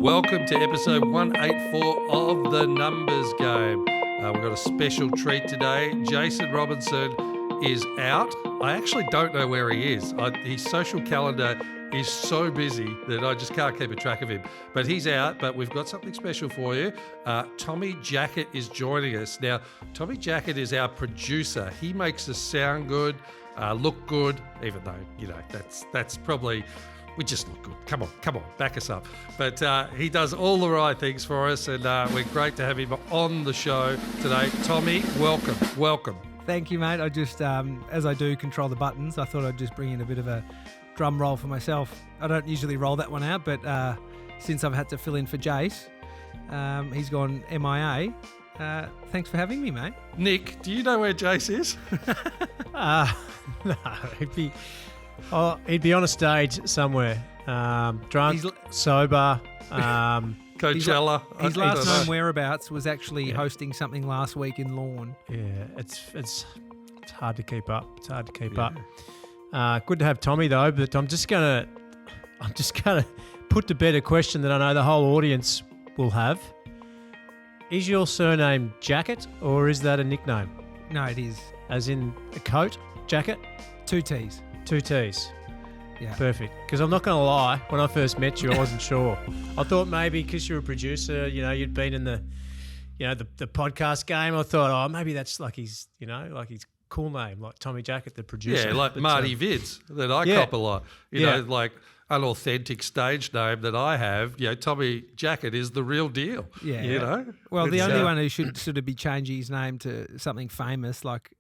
Welcome to episode 184 of The Numbers Game. We've got a special treat today. Jason Robinson is out. I actually don't know where he is. His social calendar is so busy that I just can't keep a track of him. But he's out, but we've got something special for you. Tommy Jackett is joining us. Now, Tommy Jackett is our producer. He makes us sound good, look good, even though, you know, that's probably... We just look good. Come on, back us up. But he does all the right things for us, and we're great to have him on the show today. Tommy, welcome. Thank you, mate. I just, as I do control the buttons, I thought I'd just bring in a bit of a drum roll for myself. I don't usually roll that one out, but since I've had to fill in for Jace, he's gone MIA. Thanks for having me, mate. Nick, do you know where Jace is? No, he'd be on a stage somewhere, drunk, sober. Coachella. His last known whereabouts was actually hosting something last week in Lorne. Yeah, it's hard to keep up. Good to have Tommy though, but I'm just gonna put to bed a question that I know the whole audience will have. Is your surname Jackett or is that a nickname? No, it is. As in a coat, jacket? 2 T's. 2 T's. Yeah. Perfect. Because I'm not going to lie, when I first met you, I wasn't sure. I thought maybe because you're a producer, you know, you'd been in the podcast game. I thought, oh, maybe that's like his cool name, like Tommy Jackett, the producer. Yeah, like Marty Vids that I cop a lot. You know, like an authentic stage name that I have. You know, Tommy Jackett is the real deal. Yeah. You know? Well, the only one who should sort of be changing his name to something famous like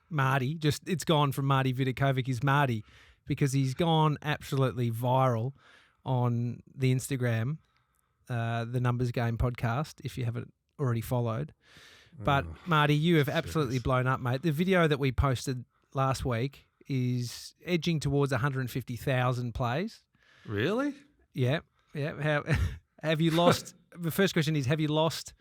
Marty, just it's gone from Marty Vidakovic is Marty because he's gone absolutely viral on the Instagram, the Numbers Game podcast, if you haven't already followed. But Marty, you have absolutely blown up, mate. The video that we posted last week is edging towards 150,000 plays. Really? Yeah. How have you lost? The first question is, have you lost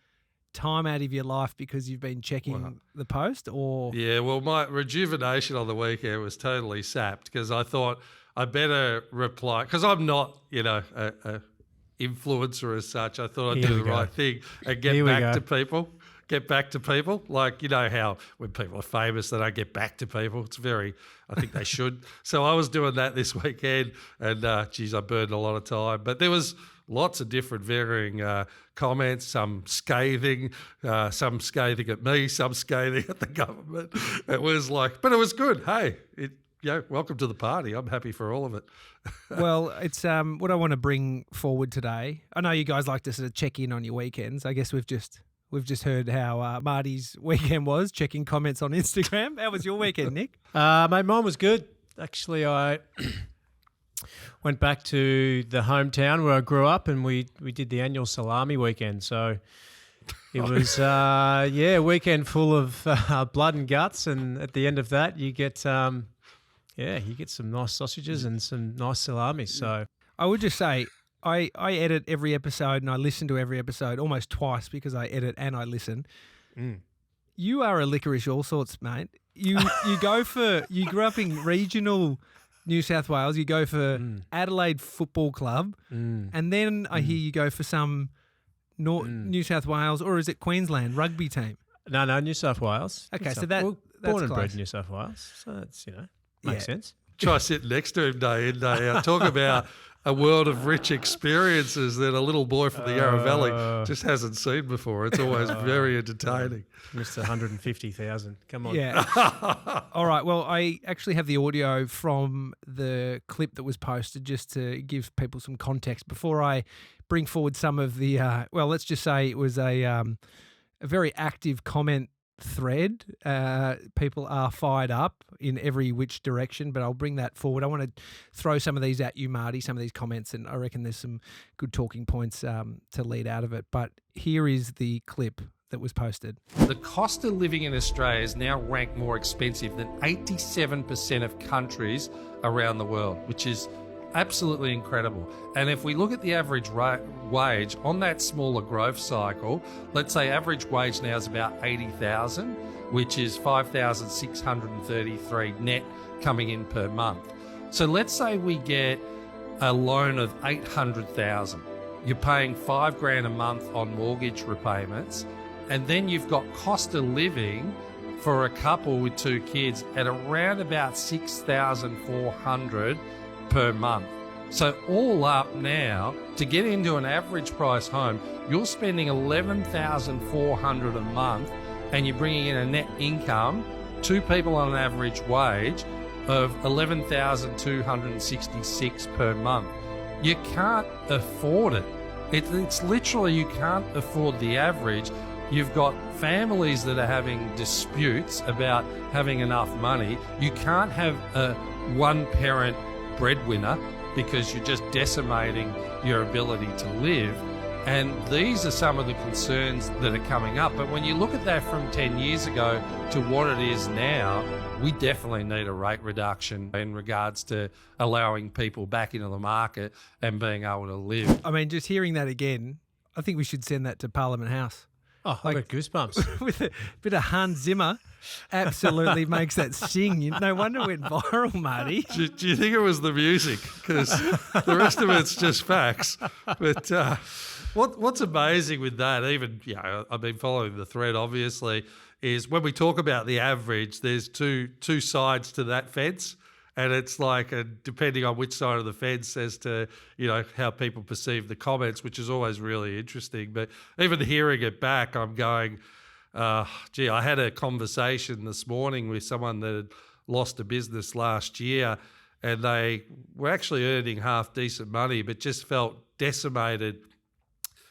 time out of your life because you've been checking the post, or? Yeah, well, my rejuvenation on the weekend was totally sapped because I thought I better reply because I'm not, you know, a influencer as such. I thought I'd do the right thing and get back to people. Get back to people. Like, you know how when people are famous, they don't get back to people. It's very, I think they should. So I was doing that this weekend and, I burned a lot of time. But there was lots of different varying comments, some scathing at me, some scathing at the government. It was like, but it was good. Hey, welcome to the party. I'm happy for all of it. Well, it's what I want to bring forward today. I know you guys like to sort of check in on your weekends. I guess we've just heard how Marty's weekend was, checking comments on Instagram. How was your weekend, Nick? Mate, mine was good. Actually, I went back to the hometown where I grew up and we did the annual salami weekend. So it was, a weekend full of blood and guts. And at the end of that, you get some nice sausages and some nice salami. So I would just say, I edit every episode and I listen to every episode almost twice because I edit and I listen. You are a licorice all sorts, mate. You grew up in regional New South Wales. You go for Adelaide Football Club, and then I hear you go for some New South Wales, or is it Queensland rugby team? No, New South Wales. Okay, so that's born and close. bred in New South Wales, so that's makes sense. Try sitting next to him day in, day out. Talk about a world of rich experiences that a little boy from the Yarra Valley just hasn't seen before. It's always very entertaining. Missed 150,000. Come on. Yeah. All right. Well, I actually have the audio from the clip that was posted just to give people some context before I bring forward some of the, let's just say it was a very active comment thread. People are fired up in every which direction, but I'll bring that forward. I want to throw some of these at you, Marty, some of these comments, and I reckon there's some good talking points to lead out of it. But here is the clip that was posted. The cost of living in Australia is now ranked more expensive than 87% of countries around the world, which is absolutely incredible. And if we look at the average wage on that smaller growth cycle, let's say average wage now is about 80,000, which is 5,633 net coming in per month. So let's say we get a loan of 800,000. you're paying $5,000 a month on mortgage repayments, and then you've got cost of living for a couple with 2 kids at around about $6,400 per month. So all up now, to get into an average price home, you're spending $11,400 a month, and you're bringing in a net income, 2 people on an average wage of $11,266 per month. You can't afford it. It's literally, you can't afford the average. You've got families that are having disputes about having enough money. You can't have a one-parent breadwinner because you're just decimating your ability to live. And these are some of the concerns that are coming up. But when you look at that from 10 years ago to what it is now, we definitely need a rate reduction in regards to allowing people back into the market and being able to live. I mean, just hearing that again, I think we should send that to Parliament House. Oh, I got goosebumps. With a bit of Hans Zimmer, absolutely makes that sing. No wonder it went viral, Marty. Do you think it was the music? Because the rest of it's just facts. But what's amazing with that, even, I've been following the thread, obviously, is when we talk about the average, there's two sides to that fence. And it's like, depending on which side of the fence as to, how people perceive the comments, which is always really interesting. But even hearing it back, I'm going, I had a conversation this morning with someone that had lost a business last year, and they were actually earning half decent money, but just felt decimated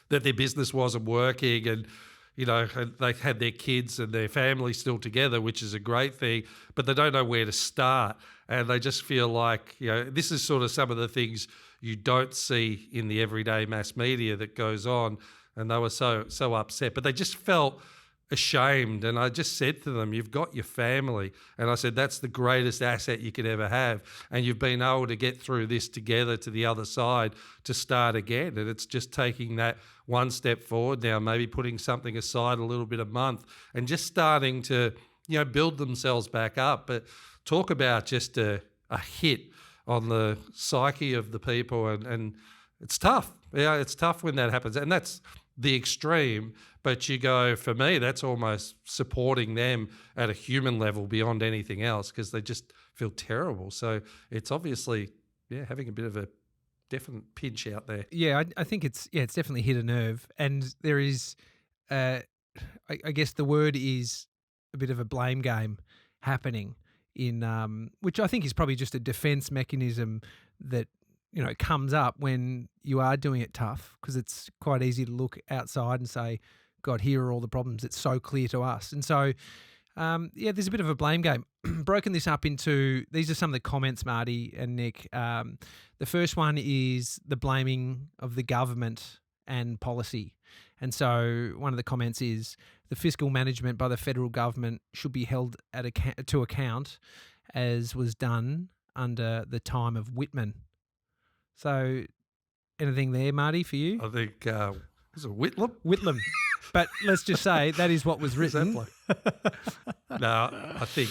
that their business wasn't working, and they had their kids and their family still together, which is a great thing, but they don't know where to start. And they just feel like, this is sort of some of the things you don't see in the everyday mass media that goes on. And they were so upset, but they just felt ashamed. And I just said to them, you've got your family. And I said, that's the greatest asset you could ever have. And you've been able to get through this together to the other side to start again. And it's just taking that one step forward now, maybe putting something aside a little bit a month and just starting to, build themselves back up. But talk about just a hit on the psyche of the people. And it's tough. Yeah, it's tough when that happens. And that's the extreme. But you go, for me, that's almost supporting them at a human level beyond anything else, because they just feel terrible. So it's obviously, having a bit of a definite pinch out there. Yeah, I think it's definitely hit a nerve. And there is, I guess the word is a bit of a blame game happening in, which I think is probably just a defense mechanism that, comes up when you are doing it tough, because it's quite easy to look outside and say, God, here are all the problems. It's so clear to us. And so, there's a bit of a blame game. Broken this up into, these are some of the comments, Marty and Nick. The first one is the blaming of the government and policy. And so one of the comments is, the fiscal management by the federal government should be held to account, as was done under the time of Whitman. So anything there, Marty, for you? I think, was it Whitlam? Whitlam. But let's just say that is what was written. No, I think,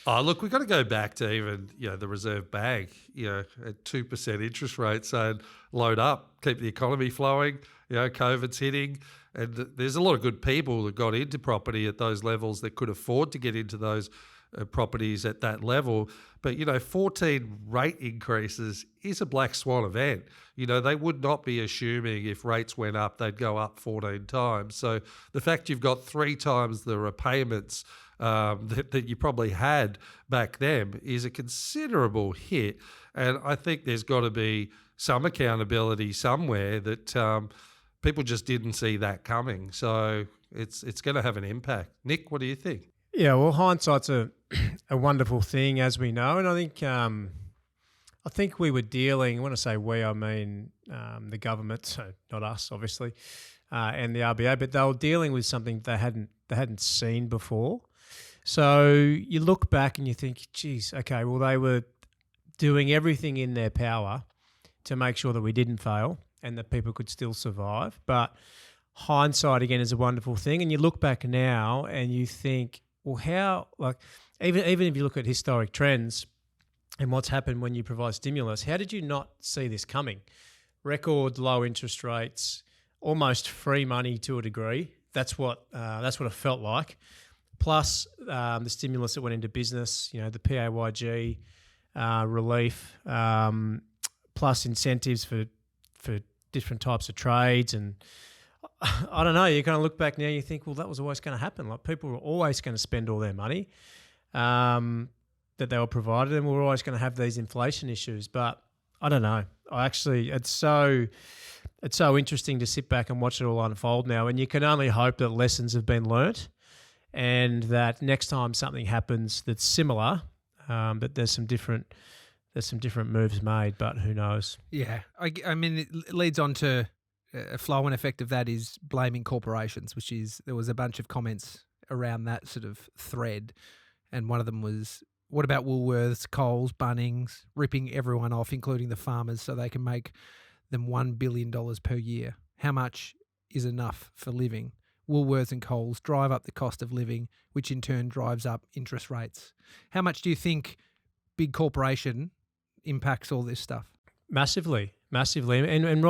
look, we've got to go back to even, the Reserve Bank, at 2% interest rate saying load up, keep the economy flowing, COVID's hitting. And there's a lot of good people that got into property at those levels that could afford to get into those properties at that level. But, 14 rate increases is a black swan event. They would not be assuming if rates went up, they'd go up 14 times. So the fact you've got 3 times the repayments that you probably had back then is a considerable hit. And I think there's got to be some accountability somewhere that people just didn't see that coming. So it's going to have an impact. Nick, what do you think? Yeah, well, hindsight's a wonderful thing, as we know, and I think we were dealing. When I say we, I mean the government, so not us, obviously, and the RBA, but they were dealing with something they hadn't seen before. So you look back and you think, geez, okay, well, they were doing everything in their power to make sure that we didn't fail and that people could still survive. But hindsight, again, is a wonderful thing, and you look back now and you think, well, how, even if you look at historic trends and what's happened when you provide stimulus, how did you not see this coming? record low interest rates, almost free money to a degree. That's what it felt like. Plus the stimulus that went into business, the PAYG relief, plus incentives for different types of trades. And I don't know, you kind of look back now and you think, well, that was always going to happen. Like, people were always going to spend all their money that they were provided, and we were always going to have these inflation issues. But I don't know. It's so interesting to sit back and watch it all unfold now, and you can only hope that lessons have been learnt, and that next time something happens that's similar, that there's some different moves made. But who knows? Yeah, I mean, it leads on to a flow-on effect of that is blaming corporations, which is, there was a bunch of comments around that sort of thread, and one of them was, what about Woolworths, Coles, Bunnings, ripping everyone off, including the farmers, so they can make them $1 billion per year? How much is enough for living? Woolworths and Coles drive up the cost of living, which in turn drives up interest rates. How much do you think big corporation impacts all this stuff? Massively. And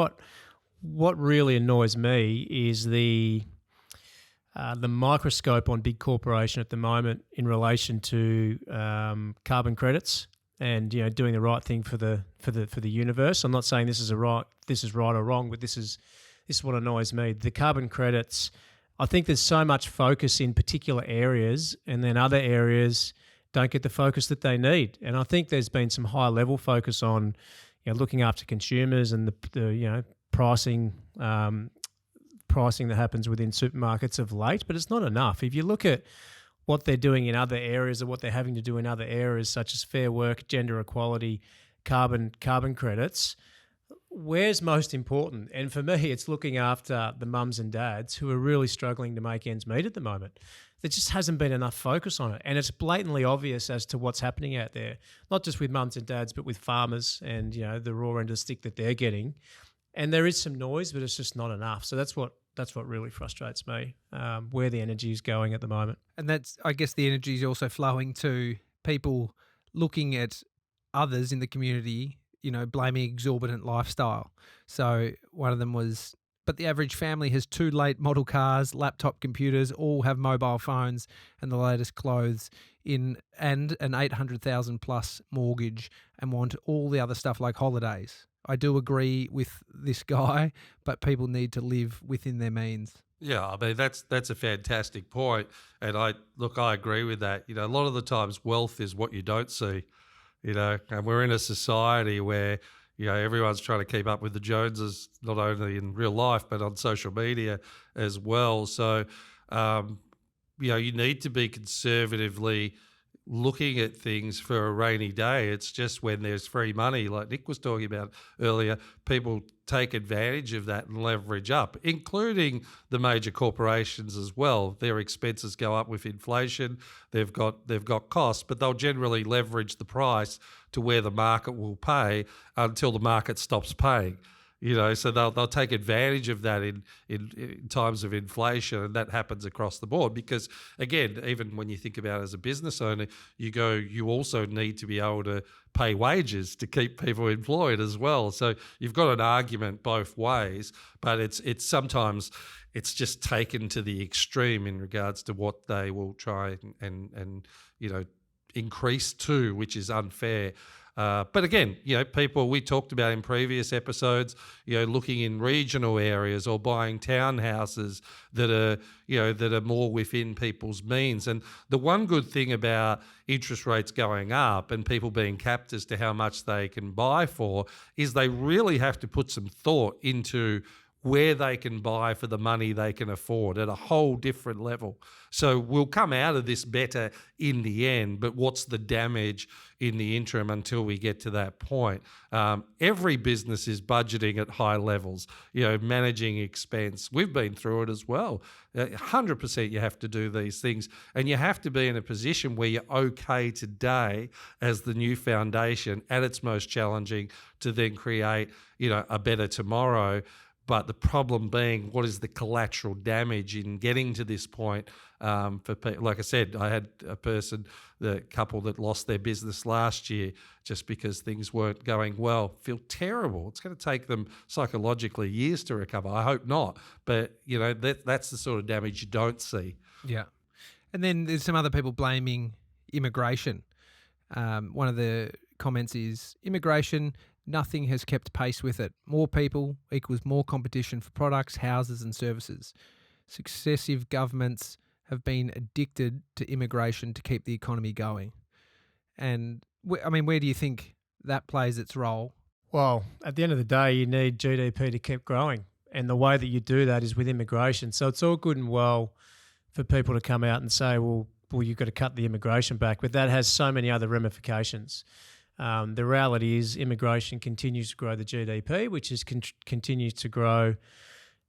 what really annoys me is the microscope on big corporation at the moment in relation to carbon credits and doing the right thing for the universe. I'm not saying this is right or wrong, but this is what annoys me. The carbon credits, I think there's so much focus in particular areas, and then other areas don't get the focus that they need. And I think there's been some high level focus on looking after consumers and the pricing that happens within supermarkets of late, but it's not enough. If you look at what they're doing in other areas, or what they're having to do in other areas such as fair work, gender equality, carbon credits, where's most important? And for me, it's looking after the mums and dads who are really struggling to make ends meet at the moment. There just hasn't been enough focus on it, and it's blatantly obvious as to what's happening out there, not just with mums and dads, but with farmers and the raw end of the stick that they're getting. And there is some noise, but it's just not enough. So that's what really frustrates me, where the energy is going at the moment. And that's, I guess, the energy is also flowing to people looking at others in the community, blaming exorbitant lifestyle. So one of them was, but the average family has 2 late model cars, laptop computers, all have mobile phones and the latest clothes and an 800,000 plus mortgage, and want all the other stuff like holidays. I do agree with this guy, but people need to live within their means. Yeah, I mean, that's a fantastic point. And I agree with that. A lot of the times wealth is what you don't see, and we're in a society where, everyone's trying to keep up with the Joneses, not only in real life, but on social media as well. So, you need to be conservatively looking at things for a rainy day. It's just when there's free money, like Nick was talking about earlier, people take advantage of that and leverage up, including the major corporations as well. Their expenses go up with inflation. They've got costs, but they'll generally leverage the price to where the market will pay until the market stops paying. So they'll take advantage of that in times of inflation, and that happens across the board. Because again, even when you think about it as a business owner, you also need to be able to pay wages to keep people employed as well. So you've got an argument both ways, but it's sometimes it's just taken to the extreme in regards to what they will try and increase to, which is unfair. But again, people we talked about in previous episodes, looking in regional areas or buying townhouses that are more within people's means. And the one good thing about interest rates going up and people being capped as to how much they can buy for is they really have to put some thought into where they can buy for the money they can afford at a whole different level. So we'll come out of this better in the end, but what's the damage in the interim until we get to that point? Every business is budgeting at high levels, managing expense. We've been through it as well. 100% you have to do these things, and you have to be in a position where you're okay today as the new foundation at its most challenging to then create, a better tomorrow. But the problem being, what is the collateral damage in getting to this point for people? Like I said, I had the couple that lost their business last year just because things weren't going well, feel terrible. It's going to take them psychologically years to recover. I hope not. But, that's the sort of damage you don't see. Yeah. And then there's some other people blaming immigration. One of the comments is, immigration, nothing has kept pace with it. More people equals more competition for products, houses and services. Successive governments have been addicted to immigration to keep the economy going. And, where do you think that plays its role? Well, at the end of the day, you need GDP to keep growing. And the way that you do that is with immigration. So it's all good and well for people to come out and say, well, you've got to cut the immigration back. But that has so many other ramifications. The reality is immigration continues to grow the GDP, which continues to grow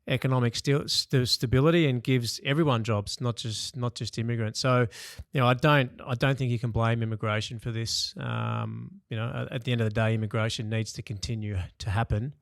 economic stability and gives everyone jobs, not just immigrants. So, I don't think you can blame immigration for this. At the end of the day, immigration needs to continue to happen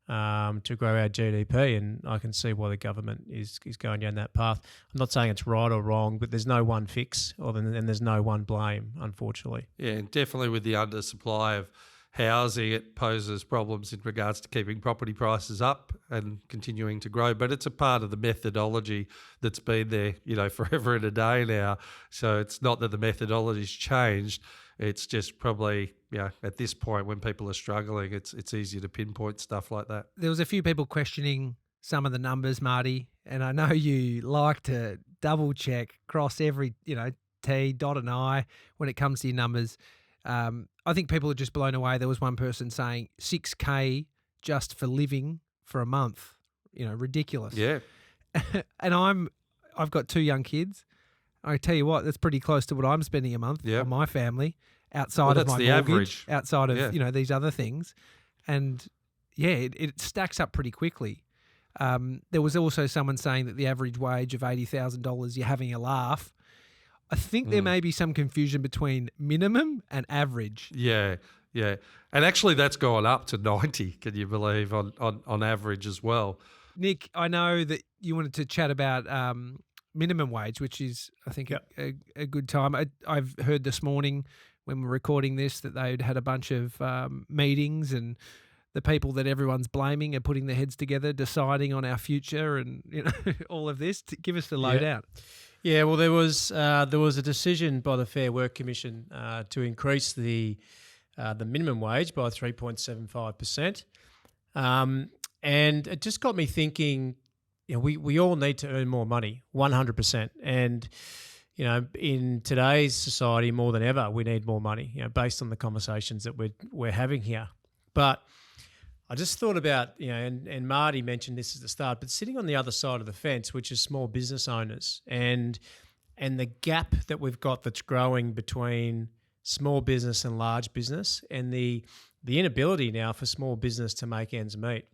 to grow our GDP, and I can see why the government is going down that path. I'm not saying it's right or wrong, but there's no one fix, and there's no one blame, unfortunately. Yeah, and definitely with the undersupply of housing, it poses problems in regards to keeping property prices up and continuing to grow. But it's a part of the methodology that's been there, forever and a day now. So it's not that the methodology's changed. It's just probably, at this point when people are struggling, it's easier to pinpoint stuff like that. There was a few people questioning some of the numbers, Marty, and I know you like to double check, cross every, T, dot and I when it comes to your numbers. I think people are just blown away. There was one person saying $6,000 just for living for a month, ridiculous. Yeah. And I've got 2 young kids. I tell you what, that's pretty close to what I'm spending a month on my family outside of my mortgage, average. outside of these other things. And it stacks up pretty quickly. There was also someone saying that the average wage of $80,000, you're having a laugh. I think there may be some confusion between minimum and average. Yeah. And actually that's gone up to 90, can you believe, on average as well. Nick, I know that you wanted to chat about minimum wage, which is, I think, a good time. I've heard this morning when we're recording this that they'd had a bunch of meetings, and the people that everyone's blaming are putting their heads together, deciding on our future and all of this. Give us the lowdown. Yeah, well, there was a decision by the Fair Work Commission to increase the minimum wage by 3.75%, and it just got me thinking. We all need to earn more money, 100%. And, in today's society, more than ever, we need more money, based on the conversations that we're having here. But I just thought about, and Marty mentioned this at the start, but sitting on the other side of the fence, which is small business owners, and the gap that we've got that's growing between small business and large business, and the inability now for small business to make ends meet.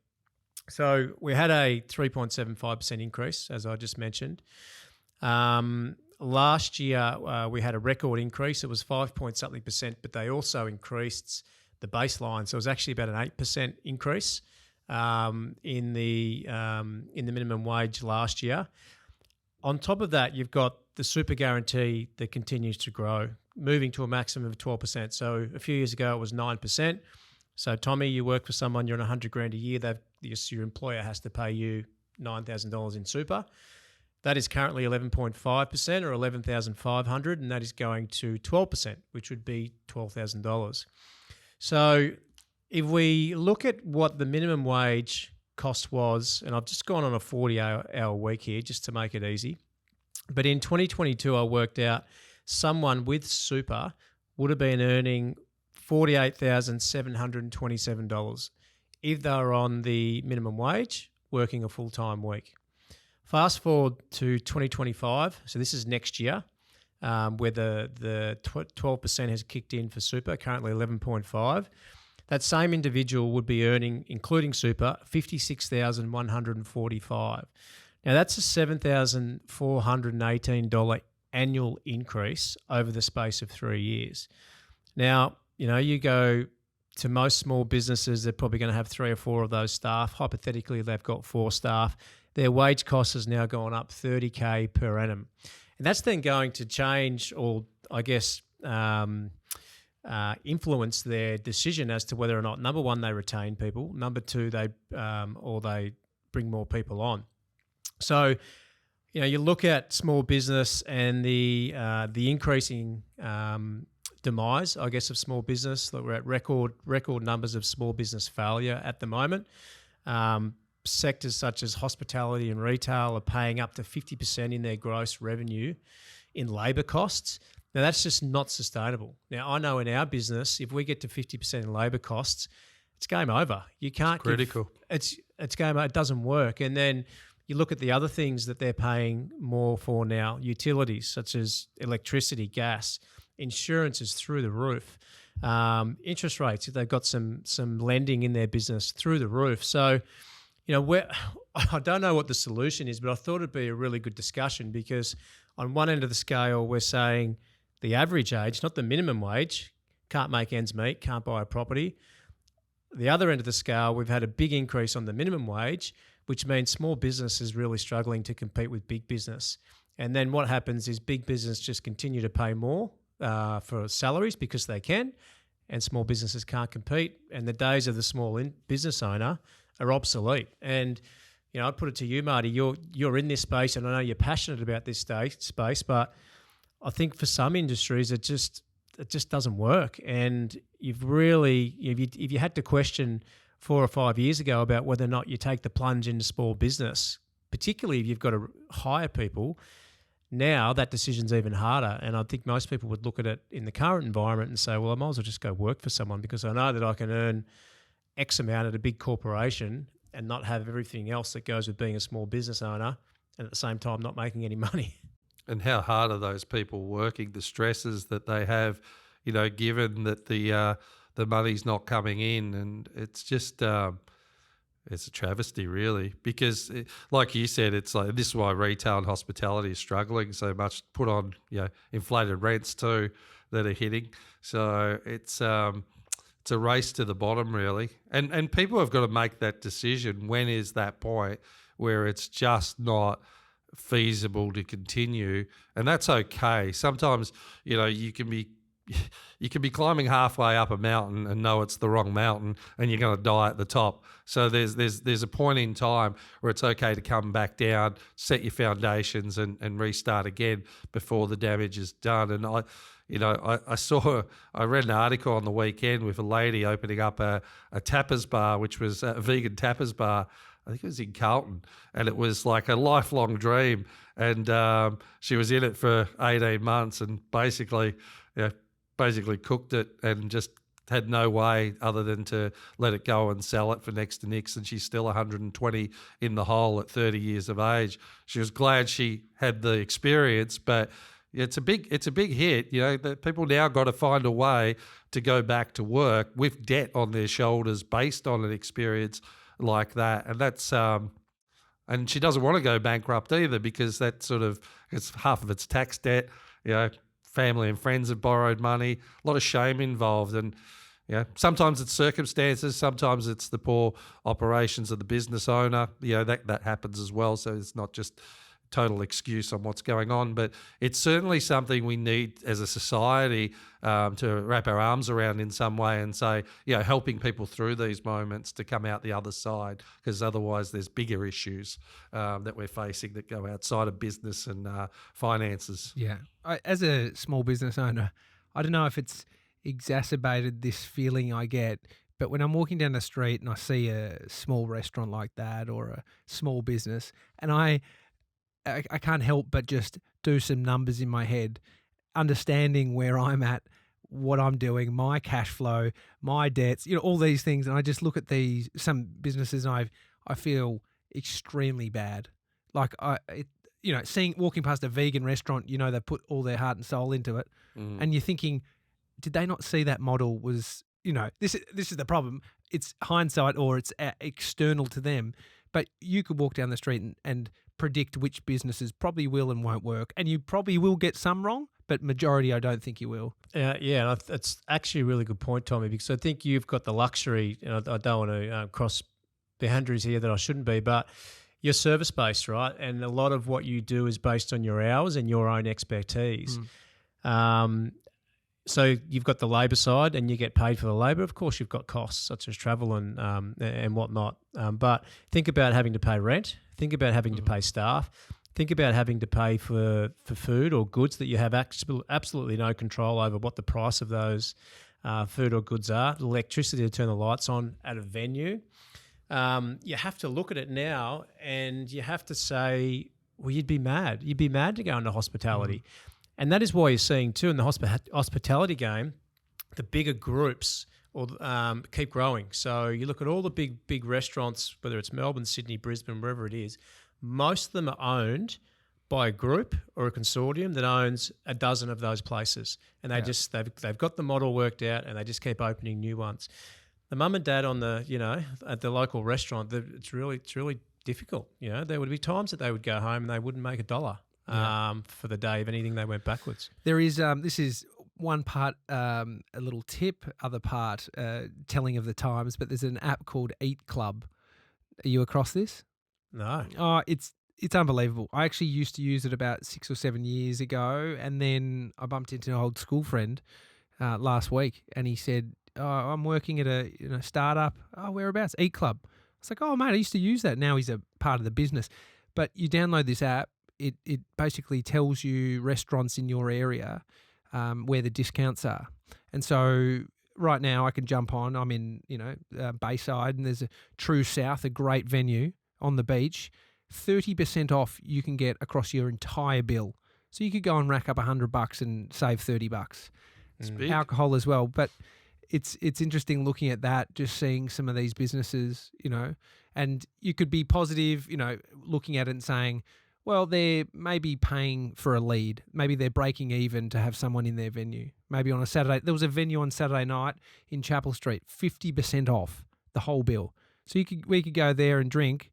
So we had a 3.75% increase, as I just mentioned. Last year, we had a record increase. It was 5-point-something%, but they also increased the baseline. So it was actually about an 8% increase in the minimum wage last year. On top of that, you've got the super guarantee that continues to grow, moving to a maximum of 12%. So a few years ago, it was 9%. So Tommy, you work for someone, you're on $100,000 a year. Your employer has to pay you $9,000 in super. That is currently 11.5% or $11,500, and that is going to 12%, which would be $12,000. So if we look at what the minimum wage cost was, and I've just gone on a 40-hour week here just to make it easy, but in 2022, I worked out someone with super would have been earning $48,727 if they were on the minimum wage working a full-time week. Fast forward to 2025, so this is next year, where the 12% has kicked in for super, currently 11.5. That same individual would be earning, including super, $56,145. Now that's a $7,418 annual increase over the space of 3 years. Now, you go to most small businesses, they're probably going to have 3 or 4 of those staff. Hypothetically, they've got 4 staff. Their wage cost has now gone up $30,000 per annum. And that's then going to change, or I guess influence their decision as to whether or not, number one, they retain people, number two, they bring more people on. So, you look at small business and the increasing demise, I guess, of small business. Look, we're at record numbers of small business failure at the moment. Sectors such as hospitality and retail are paying up to 50% in their gross revenue in labour costs. Now, that's just not sustainable. Now, I know in our business, if we get to 50% in labour costs, it's game over. You can't. It's critical. It's game over. It doesn't work. And then you look at the other things that they're paying more for now, utilities such as electricity, gas, insurance is through the roof. Interest rates, if they've got some lending in their business, through the roof. So, I don't know what the solution is, but I thought it'd be a really good discussion, because on one end of the scale, we're saying the average age, not the minimum wage, can't make ends meet, can't buy a property. The other end of the scale, we've had a big increase on the minimum wage, which means small business is really struggling to compete with big business. And then what happens is big business just continue to pay more for salaries because they can, and small businesses can't compete. And the days of the small business owner are obsolete. And I put it to you, Marty, you're in this space, and I know you're passionate about this space, but I think for some industries it just doesn't work. And if you had to question 4 or 5 years ago about whether or not you take the plunge into small business, particularly if you've got to hire people, now that decision's even harder. And I think most people would look at it in the current environment and say, well, I might as well just go work for someone, because I know that I can earn X amount at a big corporation and not have everything else that goes with being a small business owner, and at the same time not making any money. And how hard are those people working? The stresses that they have, given that the money's not coming in, and it's just it's a travesty, really. Because, like you said, it's like this is why retail and hospitality is struggling so much. Put on inflated rents too that are hitting. So it's a race to the bottom, really. And people have got to make that decision. When is that point where it's just not feasible to continue? And that's okay. Sometimes, you can be climbing halfway up a mountain and know it's the wrong mountain, and you're going to die at the top. So there's a point in time where it's okay to come back down, set your foundations, and restart again before the damage is done. And I read an article on the weekend with a lady opening up a tapas bar, which was a vegan tapas bar. I think it was in Carlton, and it was like a lifelong dream. And she was in it for 18 months and basically cooked it and just had no way other than to let it go and sell it for next to nix. And she's still 120 in the hole at 30 years of age. She was glad she had the experience, but it's a big hit. That people now got to find a way to go back to work with debt on their shoulders based on an experience like that. And that's and she doesn't want to go bankrupt either, because that it's half of its tax debt. Family and friends have borrowed money, a lot of shame involved. And sometimes it's circumstances, sometimes it's the poor operations of the business owner. That happens as well. So it's not just total excuse on what's going on, but it's certainly something we need as a society to wrap our arms around in some way and say, helping people through these moments to come out the other side, because otherwise there's bigger issues that we're facing that go outside of business and finances. Yeah. As a small business owner, I don't know if it's exacerbated this feeling I get, but when I'm walking down the street and I see a small restaurant like that or a small business, and I can't help but just do some numbers in my head, understanding where I'm at, what I'm doing, my cash flow, my debts, all these things. And I just look at some businesses and I feel extremely bad. Like walking past a vegan restaurant, they put all their heart and soul into it. Mm. And you're thinking, did they not see that model was, this is the problem. It's hindsight, or it's external to them. But you could walk down the street and predict which businesses probably will and won't work. And you probably will get some wrong, but majority I don't think you will. Yeah, and that's actually a really good point, Tommy, because I think you've got the luxury, and I don't want to cross boundaries here that I shouldn't be, but you're service-based, right? And a lot of what you do is based on your hours and your own expertise. So you've got the labour side and you get paid for the labour. Of course, you've got costs such as travel and whatnot. But think about having to pay rent. Think about having to pay staff. Think about having to pay for food or goods that you have absolutely no control over what the price of those food or goods are. The electricity to turn the lights on at a venue. You have to look at it now and you have to say, well, you'd be mad. You'd be mad to go into hospitality. And that is why you're seeing too in the hospitality game, the bigger groups keep growing. So you look at all the big restaurants, whether it's Melbourne, Sydney, Brisbane, wherever it is, most of them are owned by a group or a consortium that owns a dozen of those places, and they've got the model worked out, and they just keep opening new ones. The mum and dad on at the local restaurant, it's really difficult. There would be times that they would go home and they wouldn't make $1. For the day, if anything, they went backwards. There is this is one part a little tip, other part telling of the times, but there's an app called Eat Club. Are you across this? No. Oh, it's unbelievable. I actually used to use it about 6 or 7 years ago, and then I bumped into an old school friend last week, and he said, "Oh, I'm working at a startup. Oh, whereabouts? Eat Club." I was like, "Oh, mate, I used to use that." Now he's a part of the business. But you download this app. It basically tells you restaurants in your area where the discounts are. And so right now I can jump on. I'm in, Bayside, and there's a True South, a great venue on the beach. 30% off you can get across your entire bill. So you could go and rack up $100 and save $30. It's big. Alcohol as well. But it's interesting looking at that, just seeing some of these businesses, and you could be positive, looking at it and saying, well, they're maybe paying for a lead. Maybe they're breaking even to have someone in their venue. Maybe on a Saturday. There was a venue on Saturday night in Chapel Street, 50% off the whole bill. So we could go there and drink.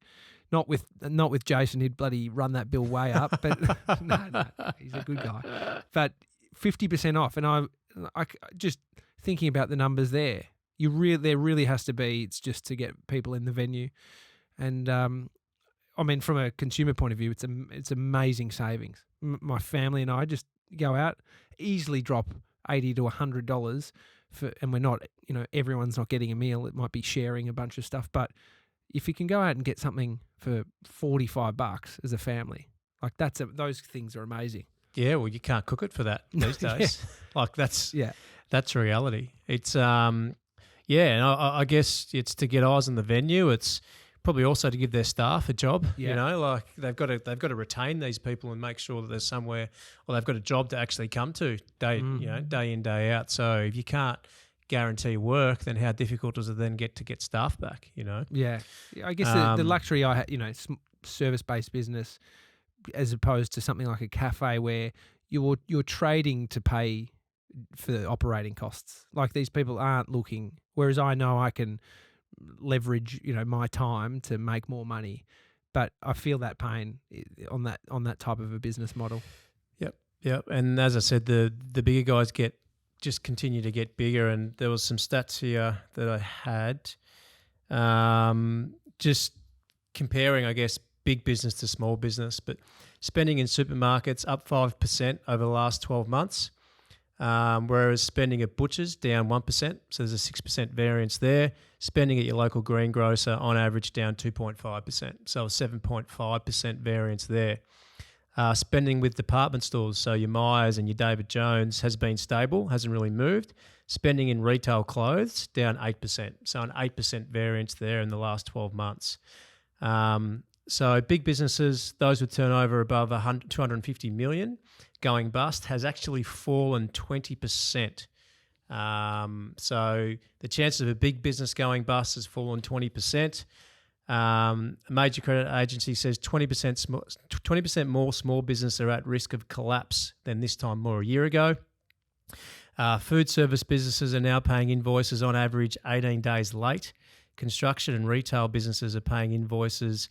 Not with Jason, he'd bloody run that bill way up. But no, he's a good guy. But 50% off. And I just thinking about the numbers there, there really has to be. It's just to get people in the venue. And from a consumer point of view, it's amazing savings. My family and I just go out, easily drop $80 to $100 and we're not, everyone's not getting a meal. It might be sharing a bunch of stuff, but if you can go out and get something for $45 as a family, like those things are amazing. Yeah, well, you can't cook it for that these days. Like that's reality. It's and I guess it's to get eyes on the venue. It's probably also to give their staff a job. Like they've got to retain these people and make sure that there's somewhere, or they've got a job to actually come to day in, day out. So if you can't guarantee work, then how difficult does it then get to get staff back? Yeah, I guess the luxury I had, service-based business, as opposed to something like a cafe where you're trading to pay for the operating costs. Like these people aren't looking, whereas I know I can leverage my time to make more money, but I feel that pain on that type of a business model. Yep. And as I said, the bigger guys just continue to get bigger. And there was some stats here that I had, just comparing, I guess, big business to small business. But spending in supermarkets up 5% over the last 12 months. Whereas spending at butchers down 1%, so there's a 6% variance there. Spending at your local greengrocer on average down 2.5%, so a 7.5% variance there. Spending with department stores, so your Myers and your David Jones, has been stable, hasn't really moved. Spending in retail clothes down 8%, so an 8% variance there in the last 12 months. So big businesses, those with turnover above 250 million, going bust, has actually fallen 20%. So the chances of a big business going bust has fallen 20%. A major credit agency says 20% more small business are at risk of collapse than this time more a year ago. Food service businesses are now paying invoices on average 18 days late. Construction and retail businesses are paying invoices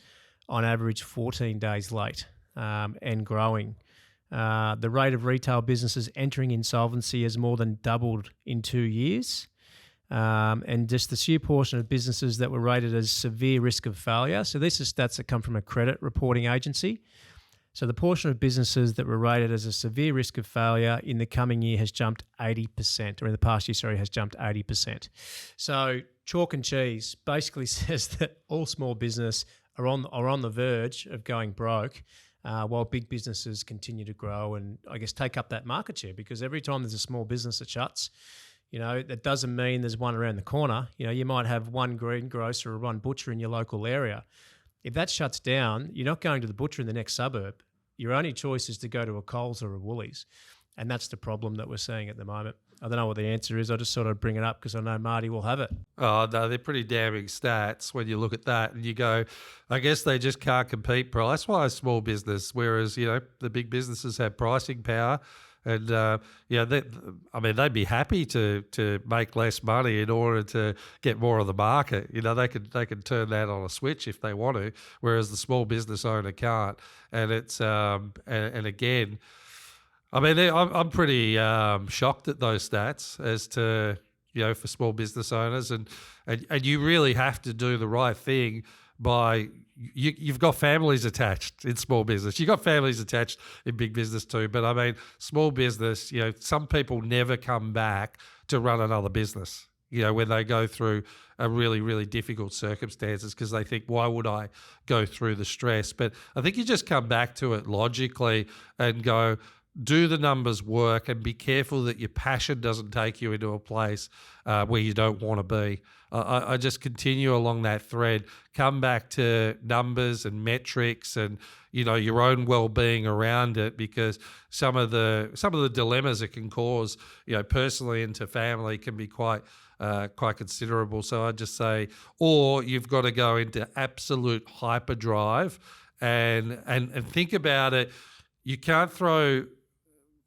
on average 14 days late and growing. The rate of retail businesses entering insolvency has more than doubled in 2 years. And just the sheer portion of businesses that were rated as severe risk of failure. So these are stats that come from a credit reporting agency. So the portion of businesses that were rated as a severe risk of failure in the coming year has jumped 80%, or in the past year, sorry, has jumped 80%. So chalk and cheese basically says that all small business are on the verge of going broke, while big businesses continue to grow and, I guess, take up that market share, because every time there's a small business that shuts, that doesn't mean there's one around the corner. You might have one greengrocer or one butcher in your local area. If that shuts down, you're not going to the butcher in the next suburb. Your only choice is to go to a Coles or a Woolies. And that's the problem that we're seeing at the moment. I don't know what the answer is. I just sort of bring it up because I know Marty will have it. Oh, no, they're pretty damning stats when you look at that and you go, I guess they just can't compete price-wise, small business, whereas, the big businesses have pricing power. And, they'd be happy to make less money in order to get more of the market. They could turn that on a switch if they want to, whereas the small business owner can't. And it's, and again, I'm pretty shocked at those stats as to, for small business owners. And you really have to do the right thing by you've got families attached in small business. You've got families attached in big business too. But small business, some people never come back to run another business, when they go through a really, really difficult circumstances, because they think, why would I go through the stress? But I think you just come back to it logically and go, do the numbers work, and be careful that your passion doesn't take you into a place where you don't want to be. I just continue along that thread, come back to numbers and metrics and, your own well-being around it, because some of the dilemmas it can cause, personally and to family can be quite considerable. So I just say, or you've got to go into absolute hyperdrive and think about it. You can't throw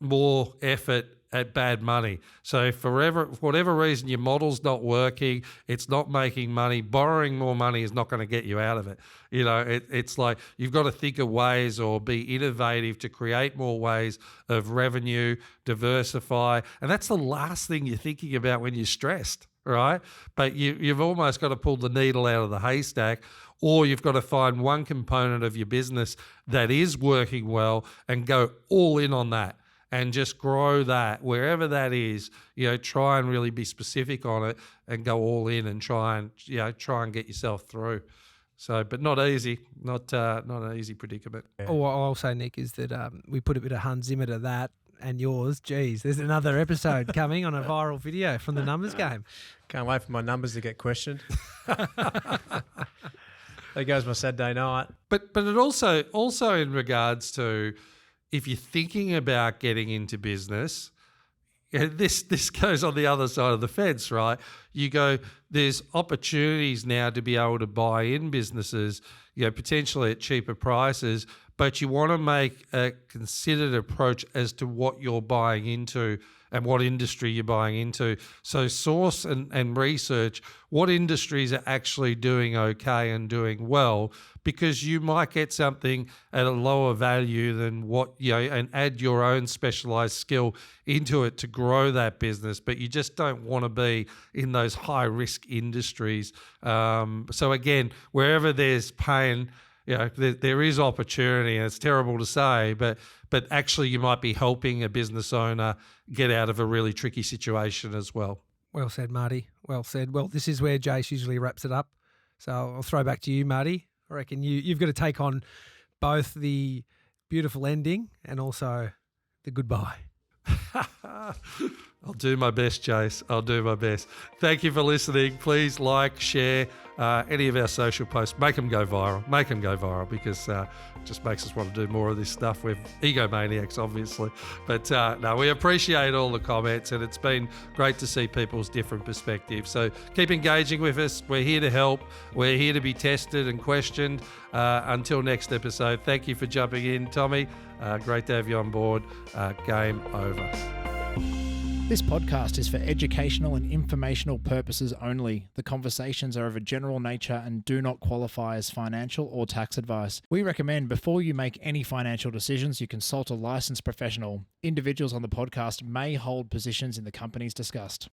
more effort at bad money. So for whatever reason your model's not working, it's not making money, borrowing more money is not going to get you out of it. It's like you've got to think of ways or be innovative to create more ways of revenue, diversify. And that's the last thing you're thinking about when you're stressed, right? But you've almost got to pull the needle out of the haystack, or you've got to find one component of your business that is working well and go all in on that. And just grow that wherever that is. Try and really be specific on it and go all in and try and get yourself through. So, but not easy, not an easy predicament. Yeah. What I'll say, Nick, is that we put a bit of Hans Zimmer to that and yours. Geez, there's another episode coming on a viral video from the numbers game. Can't wait for my numbers to get questioned. There goes my Saturday night. But it also in regards to, if you're thinking about getting into business, this goes on the other side of the fence, right? You go, there's opportunities now to be able to buy in businesses, potentially at cheaper prices, but you want to make a considered approach as to what you're buying into and what industry you're buying into. So source and research what industries are actually doing okay and doing well, because you might get something at a lower value than what, and add your own specialized skill into it to grow that business, but you just don't want to be in those high risk industries. So again, wherever there's pain, there is opportunity, and it's terrible to say, but actually you might be helping a business owner get out of a really tricky situation as well. Well said, Marty. Well said. Well, this is where Jace usually wraps it up. So I'll throw back to you, Marty. I reckon you've got to take on both the beautiful ending and also the goodbye. I'll do my best, Jace. I'll do my best. Thank you for listening. Please like, share any of our social posts. Make them go viral. Make them go viral, because it just makes us want to do more of this stuff. We're egomaniacs, obviously. But no, we appreciate all the comments, and it's been great to see people's different perspectives. So keep engaging with us. We're here to help. We're here to be tested and questioned. Until next episode, thank you for jumping in, Tommy. Great to have you on board. Game over. This podcast is for educational and informational purposes only. The conversations are of a general nature and do not qualify as financial or tax advice. We recommend before you make any financial decisions, you consult a licensed professional. Individuals on the podcast may hold positions in the companies discussed.